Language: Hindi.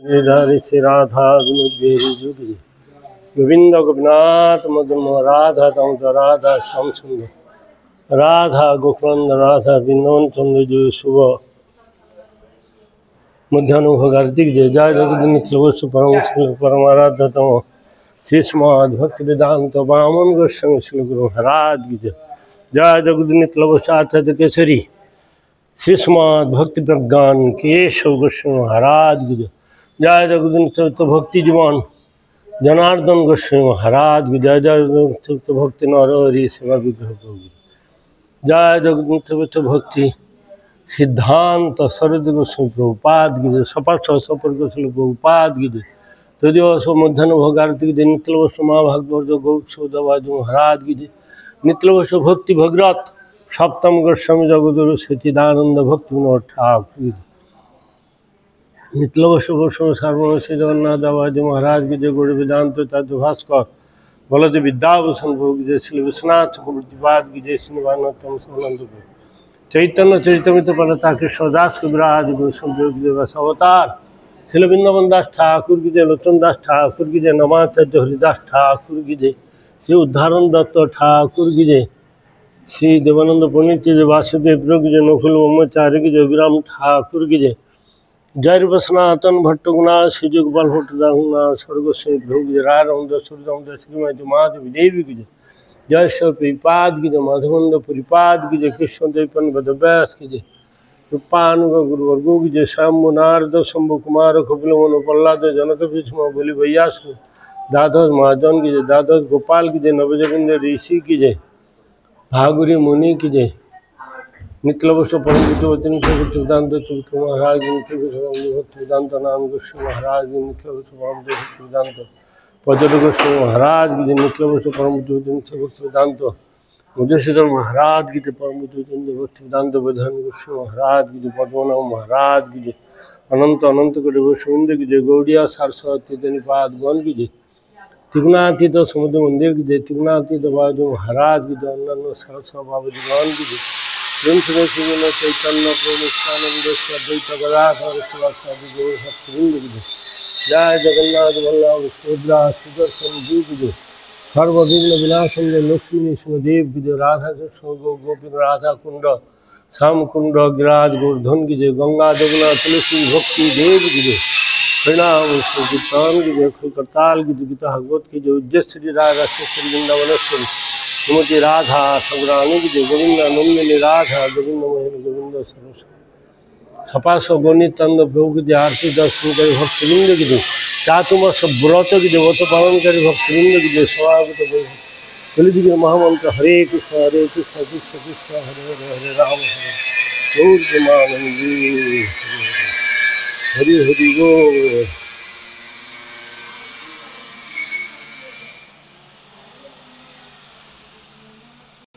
गिरिधारी श्री राधा जुगी गोविंद गोपीनाथ मधुम राधा तम राधा श्याम सुंदर राधा गोकुलंद राधा बिंदवन चंद्र जो शुभ मध्यानुभव कार्तिक जय जय जगदीश परम परमाराध्य तम श्रीस्माद भक्ति वेदांत वामन गोस्वामी श्री गुरु महाराज की जय जय जगदीश केसरी श्रीस्माद भक्ति प्रज्ञान केशव गोस्वामी महाराज की जय जय जगदीश भक्ति जीवन जनार्दन गोस्वामी महाराज की जय जय जगदीश भक्ति नरहरि सेवा विग्रह प्रभु जय जगदीश भक्ति सिद्धांत शरद गोस्वामी प्रभुपाद की जय सपाठ सपर गोस्वामी प्रभुपाद की जय तदीय मध्यान्ह भोगारती की नित्य वस्तु महाभागवत गौरव महाराज की जय नित्य वस्तु भक्ति भगरत सप्तम गोस्वामी जगदुरु सचिदानंद भक्ति विनोद ठाकुर नित्य वस्तु गोस्वामी सार्वभौम श्री जगन्नाथ बाबाजी महाराज की जय गौड़ वेदांत ताद्य भास्कर बलद विद्याभूषण प्रभु की जय श्री विश्वनाथ चक्रवर्तीपाद की जय श्री भानतम स्वानंद चैतन्य चरितमित पलता कृष्णदास कविराज गोस्वामी प्रभु की जय अवतार श्री वृंदावन दास ठाकुर की जय लोचन दास ठाकुर की जय नमाचार्य हरिदास ठाकुर की जय श्री उद्धारण दत्त ठाकुर की जय श्री देवानंद पंडित की जय वासुदेव प्रभु की जय नकुल ब्रह्मचार्य की जय विराम ठाकुर की जय जय रूप सनातन भट्ट गुना श्री गोपाल भट्ट दाहुना स्वर्ग से प्रभु की जय राय रामदास सूर्यदामदास श्रीमती माधवी देवी की जय जय श्रीपाद की जय माधवंद पुरीपाद की जय कृष्णदेव व्यास की जय रूपानुग गुरुवर्गो की जय शंभु नारद शंभु कुमार कपिल मनु प्रहलाद जनक भीष्म बलि व्यास दादर महाजन की जय दादर गोपाल की जय नवजोगिंद्र ऋषि की जय भागुरी मुनि की जय नित्य वस्तु परम विद्वचन वेदांत तुलसी महाराज नित्य भक्ति वेदांत नाम गोस्वामी महाराज नित्य वस्तु परम भक्ति वेदांत पदर गोस्वामी महाराज की नित्य वस्तु परम विद्वचन भक्ति वेदांत मुदेश्वर महाराज की परम विद्वचन भक्ति वेदांत विधान गोस्वामी महाराज की पद्मनाभ महाराज की जय अनंत अनंत कोटि गोस्वामी की जय गौड़िया सरस्वती निपाद गण की जय त्रिगुणातीत समुद्र मंदिर की जय त्रिगुणातीत बाबू महाराज की जय अन्य सरस्वती बाबूजी गण की जय चैतन्य प्रभुनिष्ठानंद अद्वैत गदाधर शिवासादि गौर भक्तवृंद की जय जय जगन्नाथ बल्लभ सुभद्रा सुदर्शन जी की जय सर्वविघ्न विनाशन जय लक्ष्मी नृसिंहदेव की जय राधा कृष्ण गोपी राधा कुंड श्याम कुंड गिराज गोवर्धन की जय गंगा जमुना तुलसी भक्ति देव की जय प्रणाम कीर्तन की जय करताल की जय गीता भागवत की जय उज्जय श्री राधा श्री वृंदावनेश्वरी श्रीमती राधा संग्रामी की जय गोविंद नंदिनी राधा गोविंद मोहन गोविंद सरस्वती सपास गणित प्रभु की जय आरती दर्शन करी भक्तवृंद की जय चातुमास व्रत की जय व्रत पालन करी भक्तवृंद की जय स्वागत तुलसी जी महामंत्र हरे कृष्ण कृष्ण कृष्ण हरे हरे हरे राम हरे गौर हरि हरि बोल।